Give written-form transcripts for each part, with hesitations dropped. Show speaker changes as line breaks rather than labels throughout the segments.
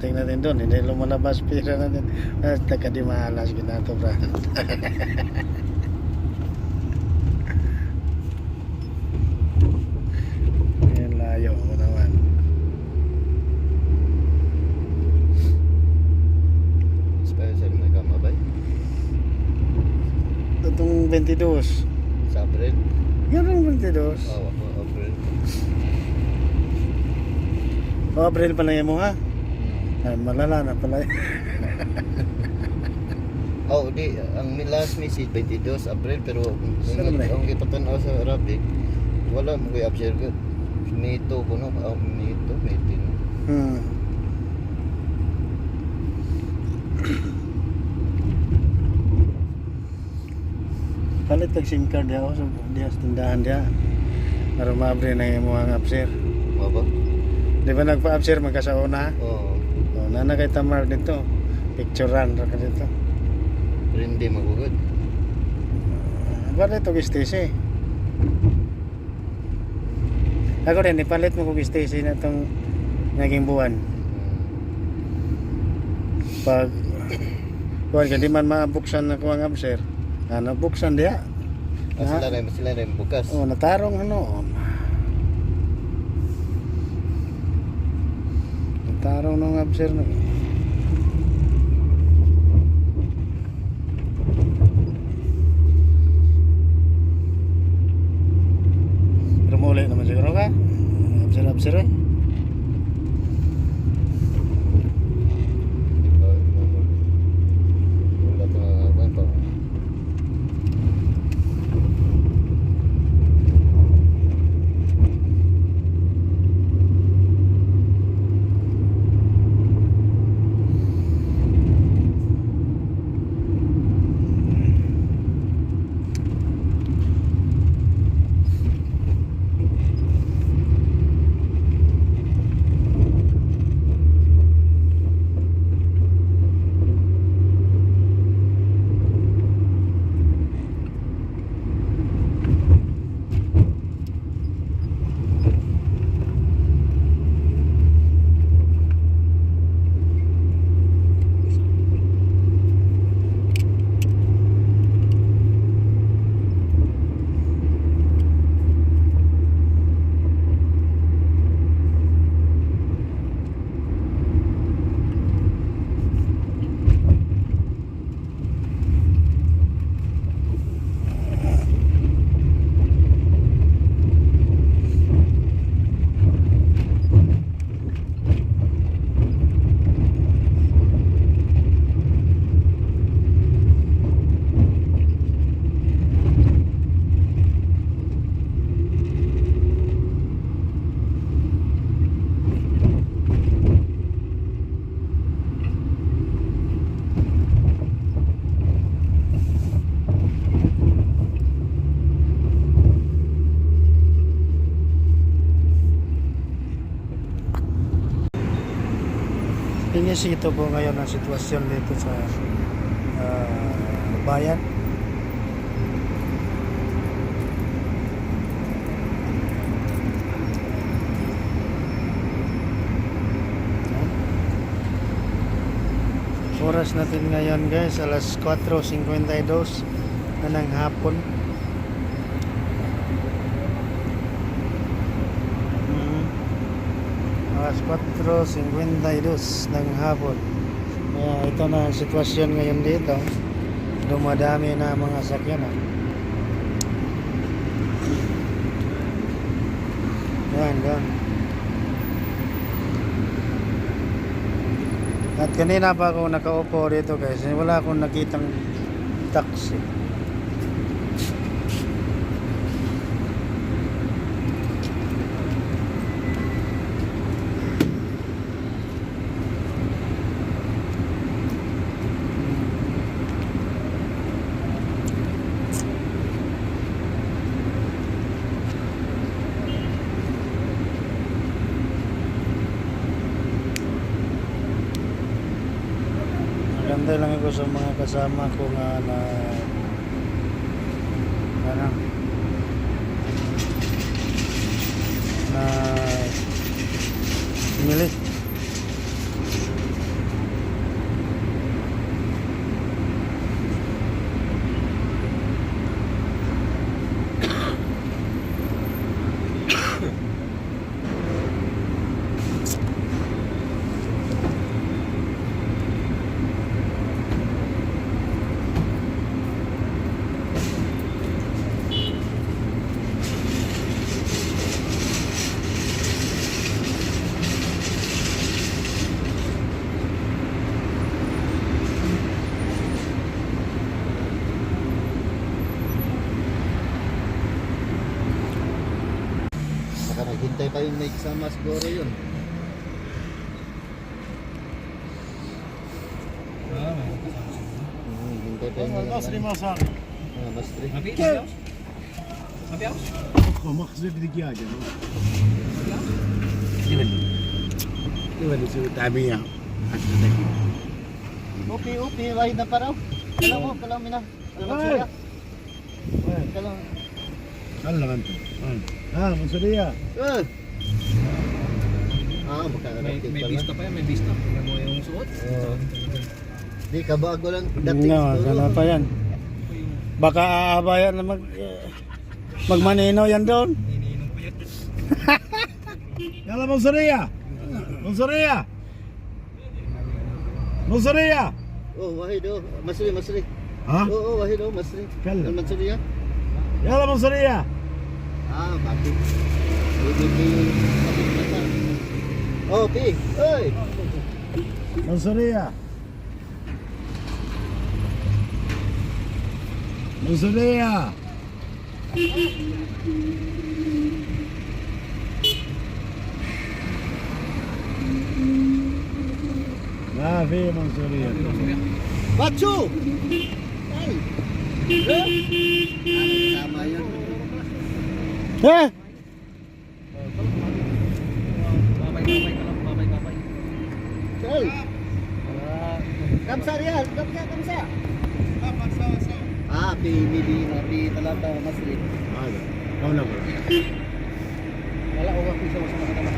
Parating natin doon, hindi lumalabas pira natin. Taka di mahalas ginato bra. Yan layo mo naman.
Special na kamabay.
Itong 22.
Sa April.
Yan ang 22.
Oo, April.
O, April pala yan mo ha? Ay, malala na pala.
Oh, di ang last message 22 April pero
Saan na
ang ipatanaw sa Arabic wala mo kay observe ko. Nito ko no, nito, meeting.
Palit tag SIM card dia ako sa diya sa tindahan dia. Para maabri na yung mga upser.
Baba?
Di ba nagpa-upser magkasauna?
Oo.
O, nana kay Tamar dito. Picturean ra ka dito.
Pero hindi magugod.
Palit og stasi. Ako rin, ipalit mo kong stasi na itong naging buwan. Pag kuwan ka, di man mabuksan na kuwang upser. Ano, buksan dia.
Sila rin bukas.
Oh, natarong ano. Natarong nung upser na. Pero muli naman siguro ka. Upser eh.
Wala to na naman pa.
Inisito po ngayon ang sitwasyon dito sa bayan. Oras natin ngayon guys, alas 4:52 na ng hapon. Alas 4:52 ng hapon. Kaya ito na ang sitwasyon ngayon dito. Dumadami na mga sakyan. Yan. At kanina pa ako nakaupo dito guys. Wala akong nakitang taxi. Maganda lang ako sa mga kasama ko nga na ano na mili
Hintay pa yung may kasama siguro yun. Hintay pa yung
المصري ما صار
Masri.
مخزن بدقيقة كيف اللي يسوي تعبية
Upi, wahid na pa raw. Kalaw mina.
Ay!
Kalaw.
هلا انت ها منصورية
Makakarating
May
pala.
vista pa yan, may vista. Tingnan mo yung suot.
Di, kabago lang dating
No,
siguro.
sana pa yan. Baka aabayan na magmaninaw yan doon.
Iniinom pa yan.
يلا منصورية منصورية منصورية
Oh, wahid oh. Masri.
ها
Oo, wahid oh, Masri.
Kala.
Al-Mansuriya?
يلا منصورية
Bakit? Oh, Pi. Oy!
منصورية منصورية ما في منصورية
Bachu! Ay! Tama yun.
Eh!
Babay.
Sal! Kamsa riyan! Kamsa! Pi talata Masri.
هذا هون أقول
Wala ko ako sa mga naman.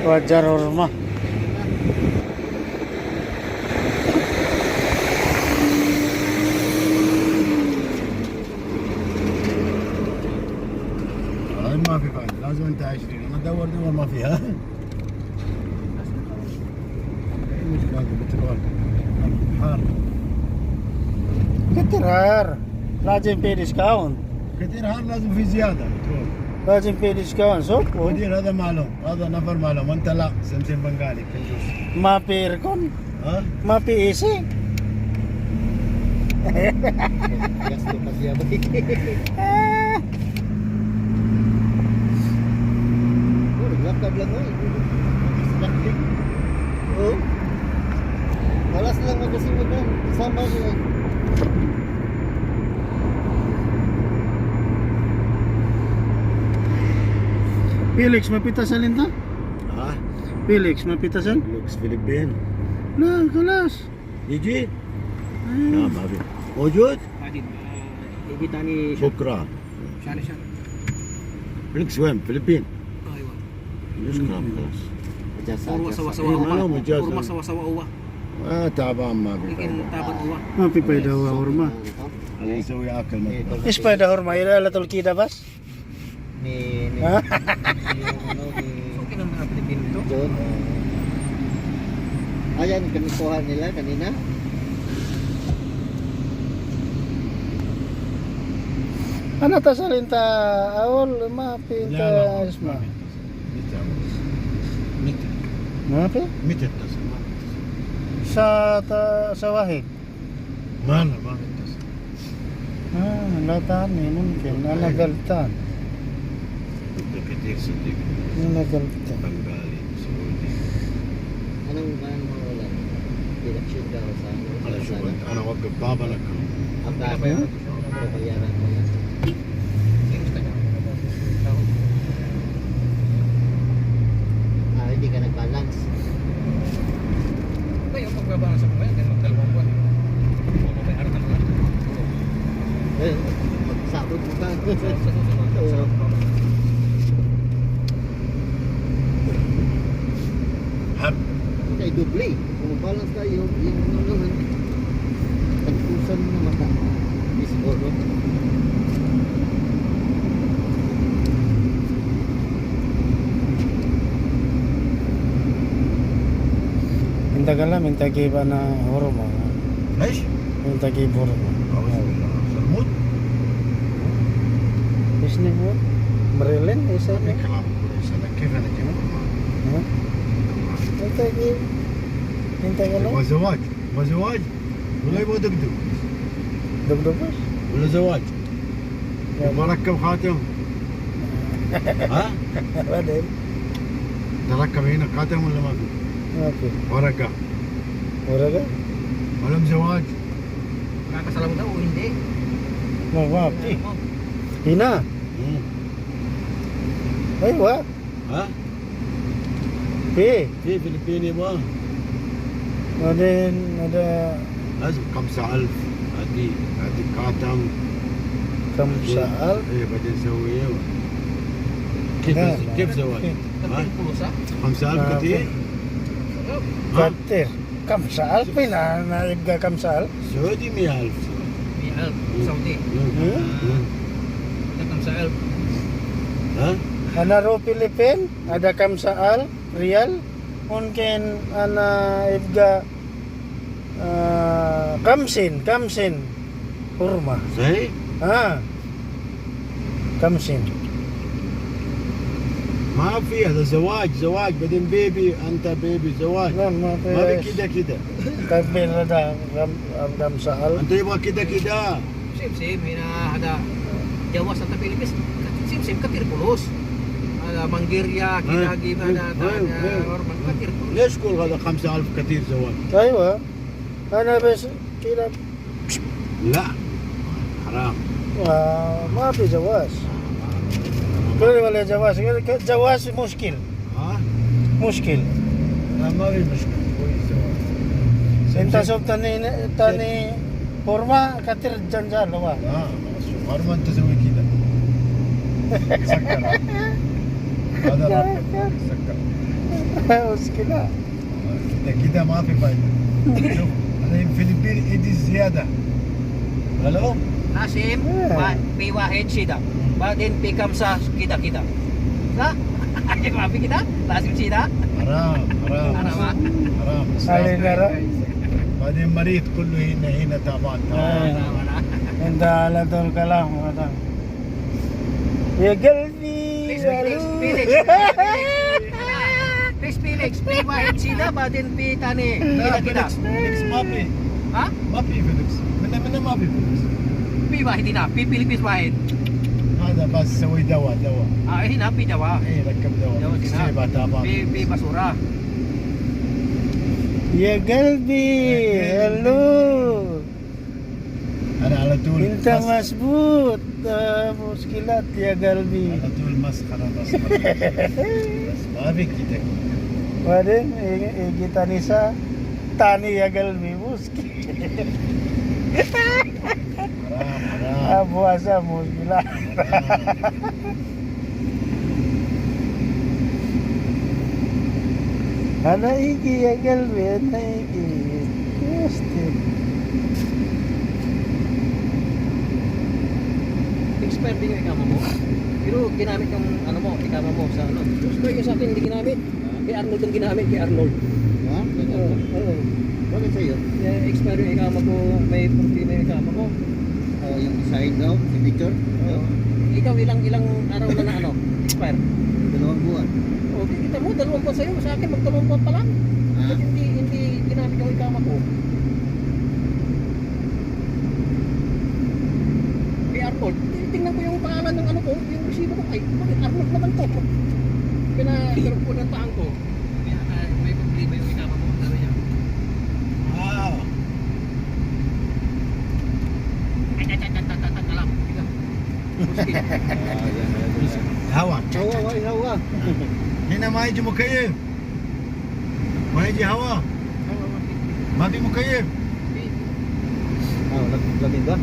Wajar horma.
ما في فايدة لازم انت 20 انا دور ما فيها مش باقي بترول حار
Ketirar. Lazim pay discount.
كثير حار لازم في زيادة بترول
Lazim pay discount. So,
مدير هذا معلوم هذا نفر معلوم انت لا سمسم بنغالي كنجوس
ma pay aircon,
ها
ma pay AC.
Gasto pa siya ba?
Ah,
Lakad lang oy. Lakad. Oh. Malas lang magkasimod na. Sama siya.
Felix, mapitasan linta?
ها
Felix, mapitasan?
لوكس فلبين
Na, kalas.
يجي لا ما في موجود
Adin, ibita ni
بكره
siya.
لوكس وين فلبين
Aywa.
مشكلة خلاص
Jasa.
Puro sawa-sawa
Eh,
uwa.
ano, may jazz,
Puro
ano?
sawa-sawa uwa.
تعبان ما في
Ikin tabat uwa.
Ma pay daw horma.
اللي يسوي اكل مطبخ
Ispay da horma ila la tulkida bas.
Ni
Ha?
ano ni
Okay ng mga Pilipino ito.
John. Ayan, kanikuha nila kanina.
Ano ta sa linta? Awol ma pinta isma.
متر
Ma pay?
متر تصل
Sa wahid.
ما لا ما بتصل
Ah, latani mungkin. Ana galtan.
بده كثير صدق
Ana galtan.
بنغالي سعودي
Anong mo wala? Direction daw sa ano?
انا شوف انا اوقف بابا لك
Ang dami. Babayaran mo yan. Hindi ka nag-balance.
Ito yung pagbabalance sa mga yan. Magdalawang buwan. Kung may araw ka lang.
Magsabot mo ba?
Sa susunod.
حب
Kaya doble. Kung balance tayo, yung ano naman, tagpusan mo na mata. Hindi siguro.
Minta gala, minta giba na horma.
ايش؟
Minta giba horma.
اعوذ بالله سلمون
Isni mo? Marilyn, isa
في
niya.
كلام كويس انا كيف انا اجيب
Ha? Minta giba. Minta gala.
يبغى زواج يبغى زواج ولا يبغى دقدق
Dugdugos.
ولا زواج يبغى ركب خاتم ها؟
بعدين
تركب هنا خاتم ولا ما في؟
ما في
ورقة
ورقة
ولم زواج؟
Kakasala mo daw o hindi?
ما في هنا
مم.
أيوة
ها؟
في
في فلبيني ما
بعدين ada
لازم 5000 هذه خاتم
كم سأل
ايه بعدين نسوي ايه كيف
لا،
كيف زواج؟ ها؟
Katil pulusa?
5000
ما
كثير؟ ها؟
كتير كم سأل فينا أنا يبقى كم سأل
سعودي 100000
Miyal, Saudi. Nakam sa Alp.
ها؟
أنا رو فلبين ada كم سأل ريال ممكن أنا يبقى كمسين حرمة
صحيح؟
كمسين
ما في هذا زواج بعدين بيبي انت بيبي زواج
لا ما
ما في
في
كده كده
كمين ada كم سأل
انت يبغى كده كده
Sim, ada Jawa sa Pilipinas. Sim, katil pulus. Ada Manggirya, Kinagi, ada Orman, katil pulus.
ليش تقول هذا 5000 كثير زواج؟
أيوة أنا بس كده
لا حرام
ما في جواز كل ولا جواز جواز مشكل
ها؟
مشكل
لا ما في مشكلة كويس زواج
انت شوف تاني حرمة كتير جنجال هو
لا شوف ما انت تسوي كده سكر هذا رقم سكر
مشكلة
كده كده ما في فايدة شوف انا الفلبين ايدي زيادة الو
Nasim, P Wahid Sida. Badin P Kamsa kita. Sa? Ay, mapi kita? Nasim Sida?
حرام حرام
Ano ba?
حرام
علي نرى
بعدين مريض كله هنا تعبان
Tama na.
انت على طول كلام هذا يا قلبي
Please,
يا
Felix,
روح.
Felix. Please, Felix, P Wahid Sida, Badin P Tani. Kita.
فيليكس ما في
Ha?
ما في فيليكس منا ما في فيليكس
P Wahid na. P Philippines Wahid.
هذا بس سوي دواء
Ini na, P Jawa.
ايه ركب
Jawa
دواء
sina.
سيبها تعبان
P Basura.
يا قلبي هلو
انا على طول
انت مظبوط مشكلات يا قلبي
على طول مسخره بس ما في كده
بعدين يجي تانيسا تاني يا قلبي مشكلة
حرام
أبو أسا مشكلة أنا يجي يا قلبي أنا يجي مستي
Expert din yung ikama mo. Pero ginamit yung ano mo, ikama mo sa ano. Gusto yung sa akin hindi ginamit. Kay Arnold yung ginamit, kay Arnold.
ها
Oo.
bakit sa'yo
Expert yung ikama ko, may problema yung ikama ko.
yung side daw si Victor
Ikaw ilang araw na ano? Expire.
2 buwan
Okay, kita mo, 2 buwan sa'yo. Sa akin, mag 2 buwan pa lang.
Ah.
Ba't hindi ginamit yung ikama ko? Kay Arnold, tingnan ko yung pangalan ng ano ko, yung resibo ko. Ay, bakit Arnold naman to? Pinagkaroon ko ng taang ko. May problema yung ikama mo. Sabi niya. Alam.
هوا
Hawa.
هنا ما يجي مكيف ما يجي هوا ما في مكيف
Lamig ba?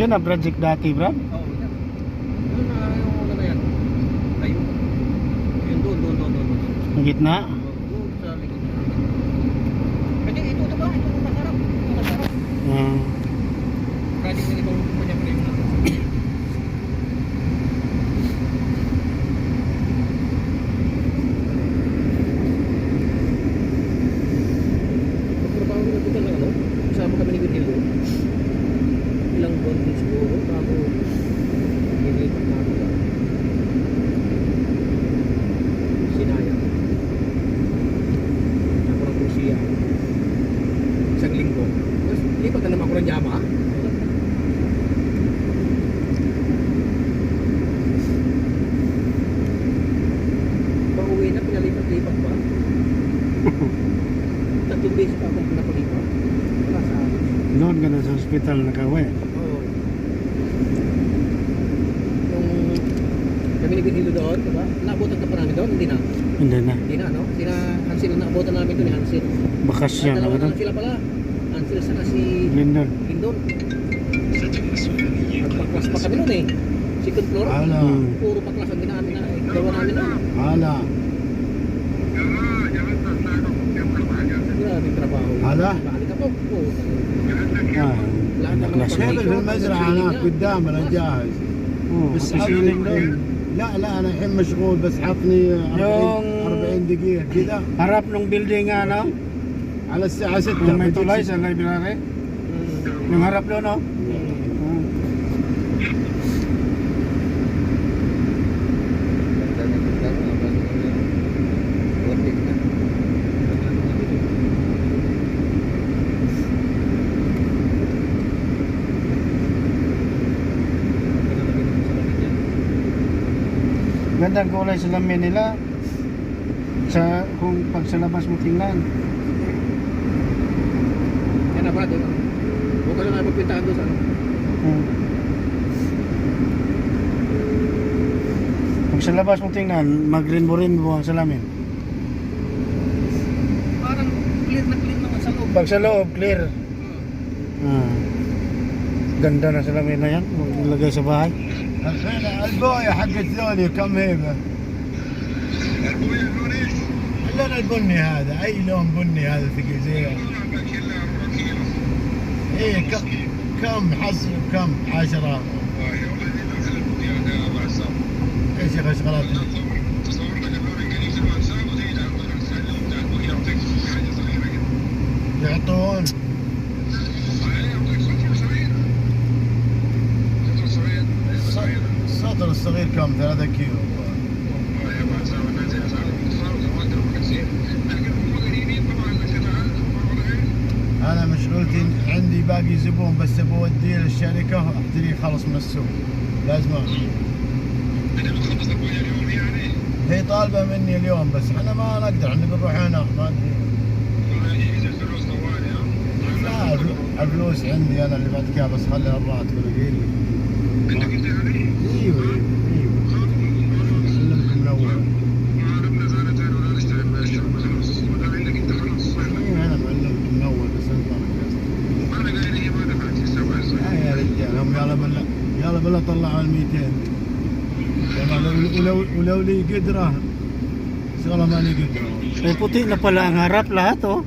Yan na project dati, Brad.
Oo, yan. Yun na yung ano na yan. Ayun. Yun doon.
Ang gitna.
Doon sa likod. Pwede ito ba? Ito yung masarap. Ito masarap. Project ng ibang kumpanya pa rin. Pagtrabaho ko na lang, ano? Kasama kami ni Gutillo. Ilang buwan din siguro bago nilipat namin sa Sinaya. Ako ng Lucia. Isang linggo. Tapos lipat na naman ako ng Yamaha. Pauwi na, pinalipat-lipat pa. 3 beses pa akong pinapalipat. Wala sa akin.
Noon ka na sa hospital nakawe.
Oo. Yung kami nagigilo doon, diba? Naabutan ka pa namin doon, hindi na.
Hindi na.
Hindi na, no? Sina Hansel na naabutan namin doon, ni Hansel.
Bakasyon.
Dalawa na
Ano?
lang sila pala. Hansel saka si
Lindon.
Lindon. Nagpaklas pa kami noon eh. Second floor.
Ala.
Puro paklas ang ginamit na gawa namin noon.
Ala.
Grabe yung trabaho.
Ala.
Balik ako. Oo. Lahat ng mga
Naklas
شغل في
pag-ikot,
المزرعة
pag-training
هناك
na.
قدام انا جاهز
Oh,
بس
siling
عطني
doon.
لا انا الحين مشغول بس عطني 40 دقيقة كذا
Harap ng building ano?
على الساعة 6
Kung may tulay sa library.
Mm.
Yung harap doon, no?
Mm.
Gandang kulay sa lamin nila. Sa kung pag sa labas mo tingnan.
Yan na brad, yun. Bukas na namin magpintahan doon sa ano.
Pag sa labas mo tingnan, mag-rainbow-rainbow ang salamin.
Parang clear naman sa loob.
Pag sa loob, clear. Ganda na salamin na yan. Huwag ilagay sa bahay.
الحين البوية حقت ذولي كم هيبة؟ اللون البني هذا اي لون بني هذا ثقيل زي ايه كم حصل كم 10 ايش يا شغلات يعطون السطر الصغير كم 3 كيلو انا مشغولتي عندي باقي زبون بس بوديه للشركه احتريه خلص من السوق لازم هي طالبه مني اليوم بس احنا ما نقدر احنا بنروح هناك ما ادري لا الفلوس عندي انا اللي بعد بس خلي الراتب اللي ايوه سلمكم من اول ايوه انا معلمكم من اول بس انت يا رجال هم يلا بلا طلعوا ال 200 ولو لي قدره شغله ما لي قدره
Ay, puti na pala ang harap lahat, oh.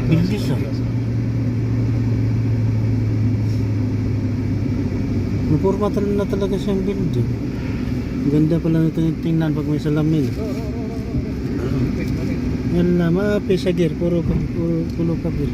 Bildis, ah. Napurma na talaga siyang building. Ganda pala nito tingnan pag may salamin. Yan na, maapi sa gear. Puro kapil.